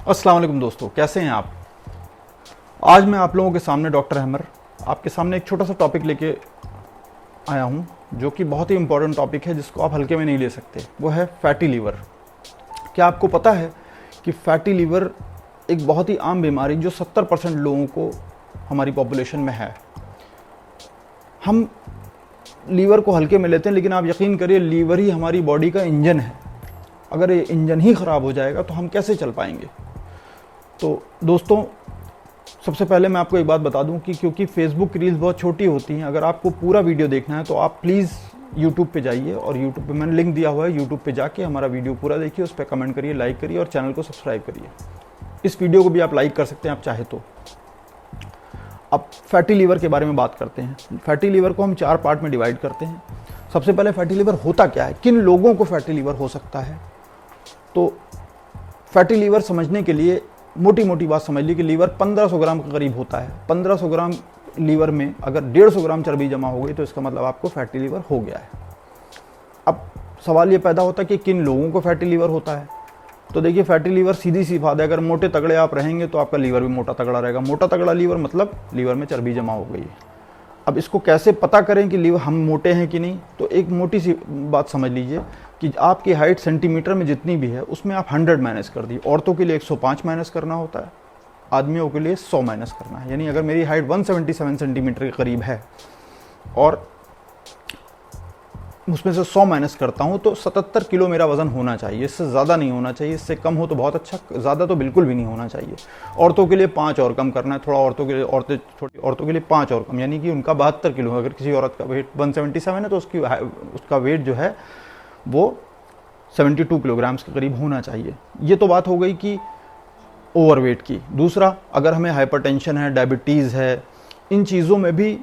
अस्सलाम वालेकुम दोस्तों, कैसे हैं आप। आज मैं आप लोगों के सामने डॉक्टर अहमर आपके सामने एक छोटा सा टॉपिक लेके आया हूं, जो कि बहुत ही इंपॉर्टेंट टॉपिक है, जिसको आप हल्के में नहीं ले सकते। वो है फैटी लीवर। क्या आपको पता है कि फैटी लीवर एक बहुत ही आम बीमारी जो 70% लोगों को हमारी पॉपुलेशन में है। हम लीवर को हल्के में लेते हैं, लेकिन आप यकीन करिए लीवर ही हमारी बॉडी का इंजन है। अगर ये इंजन ही ख़राब हो जाएगा तो हम कैसे चल पाएंगे। तो दोस्तों, सबसे पहले मैं आपको एक बात बता दूं कि क्योंकि फेसबुक रील्स बहुत छोटी होती हैं, अगर आपको पूरा वीडियो देखना है तो आप प्लीज़ यूट्यूब पे जाइए, और यूट्यूब पे मैंने लिंक दिया हुआ है। यूट्यूब पे जाके हमारा वीडियो पूरा देखिए, उस पर कमेंट करिए, लाइक करिए और चैनल को सब्सक्राइब करिए। इस वीडियो को भी आप लाइक कर सकते हैं आप चाहे तो। अब फैटी लीवर के बारे में बात करते हैं। फैटी लीवर को हम 4 पार्ट में डिवाइड करते हैं। सबसे पहले फैटी लीवर होता क्या है, किन लोगों को फैटी लीवर हो सकता है। तो फैटी लीवर समझने के लिए मोटी मोटी बात समझ ली कि लीवर 1500 ग्राम के करीब होता है। 1500 ग्राम लीवर में अगर 150 ग्राम चर्बी जमा हो गई तो इसका मतलब आपको फैटी लीवर हो गया है। अब सवाल ये पैदा होता है कि किन लोगों को फैटी लीवर होता है। तो देखिए, फैटी लीवर सीधी सी बात है, अगर मोटे तगड़े आप रहेंगे तो आपका लीवर भी मोटा तगड़ा रहेगा। मोटा तगड़ा लीवर मतलब लीवर में चर्बी जमा हो गई है। अब इसको कैसे पता करें कि लीवर हम मोटे हैं कि नहीं। तो एक मोटी सी बात समझ लीजिए कि आपकी हाइट सेंटीमीटर में जितनी भी है उसमें आप 100 माइनस कर दी। औरतों के लिए 105 माइनस करना होता है, आदमियों के लिए 100 माइनस करना है। यानी अगर मेरी हाइट 177 सेंटीमीटर के करीब है और उसमें से 100 माइनस करता हूँ तो 77 किलो मेरा वजन होना चाहिए। इससे ज़्यादा नहीं होना चाहिए, इससे कम हो तो बहुत अच्छा, ज़्यादा तो बिल्कुल भी नहीं होना चाहिए। औरतों के लिए 5 और कम करना है थोड़ा। औरतों के लिए 5 और कम, यानी कि उनका 72 किलो। अगर किसी औरत का वेट 177 है तो उसका वेट जो है वो 72 किलोग्राम्स के करीब होना चाहिए। ये तो बात हो गई कि ओवरवेट की। दूसरा, अगर हमें हाइपरटेंशन है, डायबिटीज़ है, इन चीज़ों में भी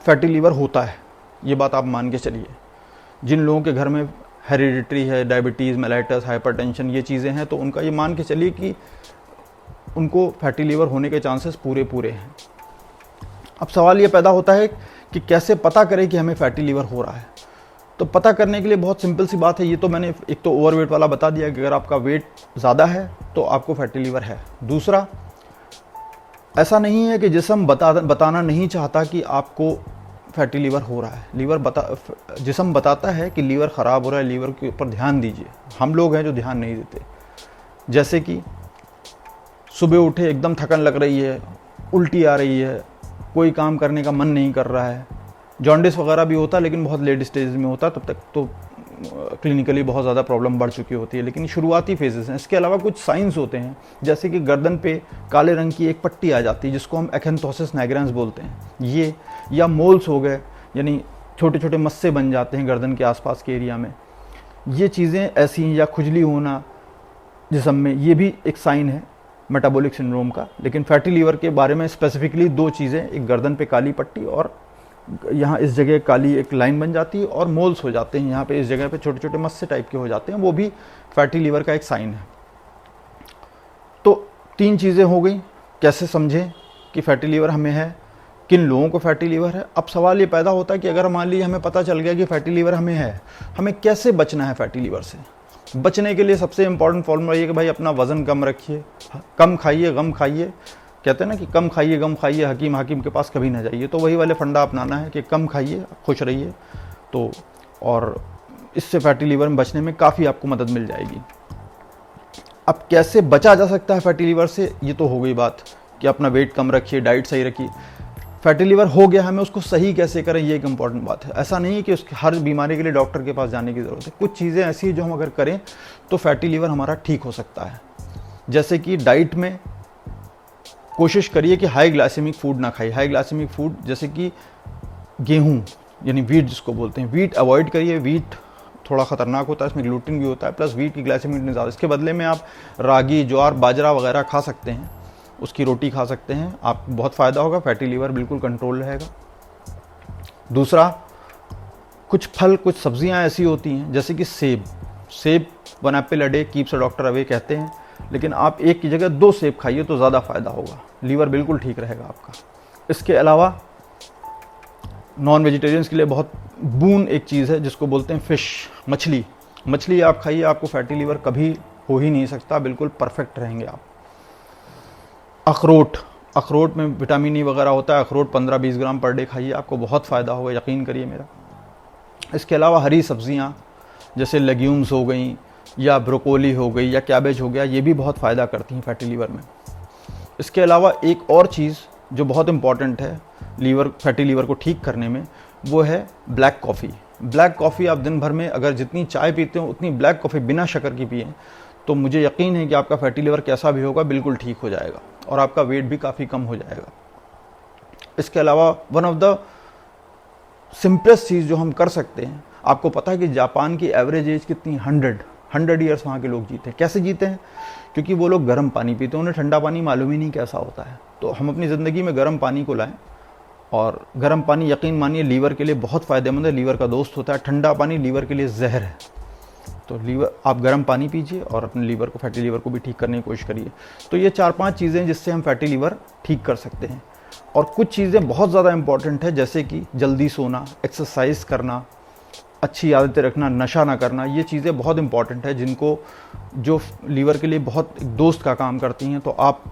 फैटी लीवर होता है। ये बात आप मान के चलिए। जिन लोगों के घर में हेरिडिटरी है, डायबिटीज़, मेलाइटस, हाइपरटेंशन, ये चीज़ें हैं, तो उनका ये मान के चलिए कि उनको फैटी लीवर होने के चांसेस पूरे हैं। अब सवाल ये पैदा होता है कि कैसे पता करें कि हमें फैटी लीवर हो रहा है। तो पता करने के लिए बहुत सिंपल सी बात है। ये तो मैंने एक तो ओवरवेट वाला बता दिया कि अगर आपका वेट ज़्यादा है तो आपको फैटी लीवर है। दूसरा, ऐसा नहीं है कि जिस्म बताना नहीं चाहता कि आपको फैटी लीवर हो रहा है। जिस्म बताता है कि लीवर ख़राब हो रहा है, लीवर के ऊपर ध्यान दीजिए। हम लोग हैं जो ध्यान नहीं देते। जैसे कि सुबह उठे एकदम थकन लग रही है, उल्टी आ रही है, कोई काम करने का मन नहीं कर रहा है। जॉन्डिस वगैरह भी होता है, लेकिन बहुत लेट स्टेज में होता है, तब तक तो क्लिनिकली बहुत ज़्यादा प्रॉब्लम बढ़ चुकी होती है, लेकिन शुरुआती फेजेस हैं। इसके अलावा कुछ साइंस होते हैं, जैसे कि गर्दन पे काले रंग की एक पट्टी आ जाती है जिसको हम एक्यांथोसिस नाइग्रेंस बोलते हैं। ये या मोल्स हो गए, यानी छोटे छोटे मस्से बन जाते हैं गर्दन के आसपास के एरिया में। ये चीज़ें ऐसी हैं, या खुजली होना जिस्म में, ये भी एक साइन है मेटाबॉलिक सिंड्रोम का। लेकिन फैटी लीवर के बारे में स्पेसिफिकली 2 चीज़ें, एक गर्दन पे काली पट्टी और यहाँ इस जगह काली एक लाइन बन जाती है, और मोल्स हो जाते हैं यहाँ पे, इस जगह पे छोटे छोटे मस्से टाइप के हो जाते हैं, वो भी फैटी लीवर का एक साइन है। तो 3 चीज़ें हो गई, कैसे समझें कि फैटी लीवर हमें है, किन लोगों को फैटी लीवर है। अब सवाल ये पैदा होता है कि अगर मान लीजिए हमें पता चल गया कि फैटी लीवर हमें है, हमें कैसे बचना है फैटी लीवर से। बचने के लिए सबसे इंपॉर्टेंट फॉर्मूला ये कि भाई अपना वज़न कम रखिए, कम खाइए, गम खाइए। कहते हैं ना कि कम खाइए, गम खाइए, हाकिम के पास कभी ना जाइए। तो वही वाले फंडा अपनाना है कि कम खाइए, खुश रहिए। तो और इससे फैटी लीवर में बचने में काफ़ी आपको मदद मिल जाएगी। अब कैसे बचा जा सकता है फैटी लीवर से, ये तो हो गई बात कि अपना वेट कम रखिए, डाइट सही रखिए। फैटी लीवर हो गया, हमें उसको सही कैसे करें, ये एक इंपॉर्टेंट बात है। ऐसा नहीं है कि उसकी हर बीमारी के लिए डॉक्टर के पास जाने की ज़रूरत है। कुछ चीज़ें ऐसी हैं जो हम अगर करें तो फैटी लीवर हमारा ठीक हो सकता है। जैसे कि डाइट में कोशिश करिए कि हाई ग्लाइसेमिक फूड ना खाइए। हाई ग्लाइसेमिक फूड जैसे कि गेहूं, यानी वीट जिसको बोलते हैं, वीट अवॉइड करिए। वीट थोड़ा ख़तरनाक होता है, इसमें ग्लूटीन भी होता है, प्लस वीट की ग्लाइसेमिक इतनी ज़्यादा। इसके बदले में आप रागी, ज्वार, बाजरा वगैरह खा सकते हैं, उसकी रोटी खा सकते हैं, आपको बहुत फ़ायदा होगा, फैटी लीवर बिल्कुल कंट्रोल रहेगा। दूसरा, कुछ फल, कुछ सब्जियां ऐसी होती हैं जैसे कि सेब 1 Apple a day keeps a doctor away कहते हैं, लेकिन आप एक की जगह 2 सेब खाइए तो ज़्यादा फ़ायदा होगा, लीवर बिल्कुल ठीक रहेगा आपका। इसके अलावा नॉन वेजिटेरियंस के लिए बहुत बून एक चीज़ है जिसको बोलते हैं फ़िश, मछली आप खाइए, आपको फैटी लीवर कभी हो ही नहीं सकता, बिल्कुल परफेक्ट रहेंगे आप। अखरोट में विटामिन ई वगैरह होता है। अखरोट 15-20 ग्राम पर डे खाइए, आपको बहुत फ़ायदा होगा, यकीन करिए मेरा। इसके अलावा हरी सब्जियाँ जैसे लेग्यूम्स हो गई या ब्रोकोली हो गई या कैबेज हो गया, ये भी बहुत फ़ायदा करती हैं फैटी लीवर में। इसके अलावा एक और चीज़ जो बहुत इम्पॉर्टेंट है फैटी लीवर को ठीक करने में, वो है ब्लैक कॉफ़ी। ब्लैक कॉफ़ी आप दिन भर में अगर जितनी चाय पीते हो उतनी ब्लैक कॉफ़ी बिना शक्कर की पिए, तो मुझे यकीन है कि आपका फैटी लीवर कैसा भी होगा बिल्कुल ठीक हो जाएगा और आपका वेट भी काफ़ी कम हो जाएगा। इसके अलावा वन ऑफ द सिंपलेस्ट चीज़ जो हम कर सकते हैं, आपको पता है कि जापान की एवरेज एज कितनी, 100 ईयर्स वहाँ के लोग जीते हैं। कैसे जीते हैं? क्योंकि वो लोग गर्म पानी पीते हैं, उन्हें ठंडा पानी मालूम ही नहीं कैसा होता है। तो हम अपनी ज़िंदगी में गर्म पानी को लाएं, और गर्म पानी यकीन मानिए लीवर के लिए बहुत फ़ायदेमंद है, लीवर का दोस्त होता है। ठंडा पानी लीवर के लिए जहर है। तो आप गर्म पानी पीजिए और अपने लीवर को, फैटी लीवर को भी ठीक करने की कोशिश करिए। तो ये 4-5 चीज़ें जिससे हम फैटी लीवर ठीक कर सकते हैं। और कुछ चीज़ें बहुत ज़्यादा इंपॉर्टेंट है, जैसे कि जल्दी सोना, एक्सरसाइज करना, अच्छी आदतें रखना, नशा ना करना, ये चीज़ें बहुत इंपॉर्टेंट है जो लीवर के लिए बहुत एक दोस्त का काम करती हैं। तो आप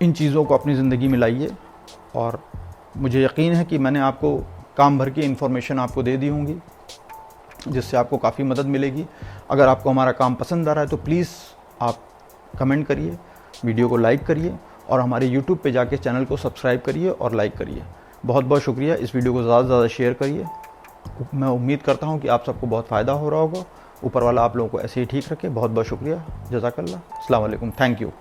इन चीज़ों को अपनी ज़िंदगी में लाइए, और मुझे यकीन है कि मैंने आपको काम भर की इन्फॉर्मेशन आपको दे दी होंगी, जिससे आपको काफ़ी मदद मिलेगी। अगर आपको हमारा काम पसंद आ रहा है तो प्लीज़ आप कमेंट करिए, वीडियो को लाइक करिए, और हमारे यूट्यूब पे जाके चैनल को सब्सक्राइब करिए और लाइक करिए। बहुत बहुत शुक्रिया। इस वीडियो को ज़्यादा से ज़्यादा शेयर करिए। मैं उम्मीद करता हूँ कि आप सबको बहुत फ़ायदा हो रहा होगा। ऊपर वाला आप लोगों को ऐसे ही ठीक रखे। बहुत बहुत शुक्रिया। जज़ाकल्लाह। अस्सलाम वालेकुम। Thank you.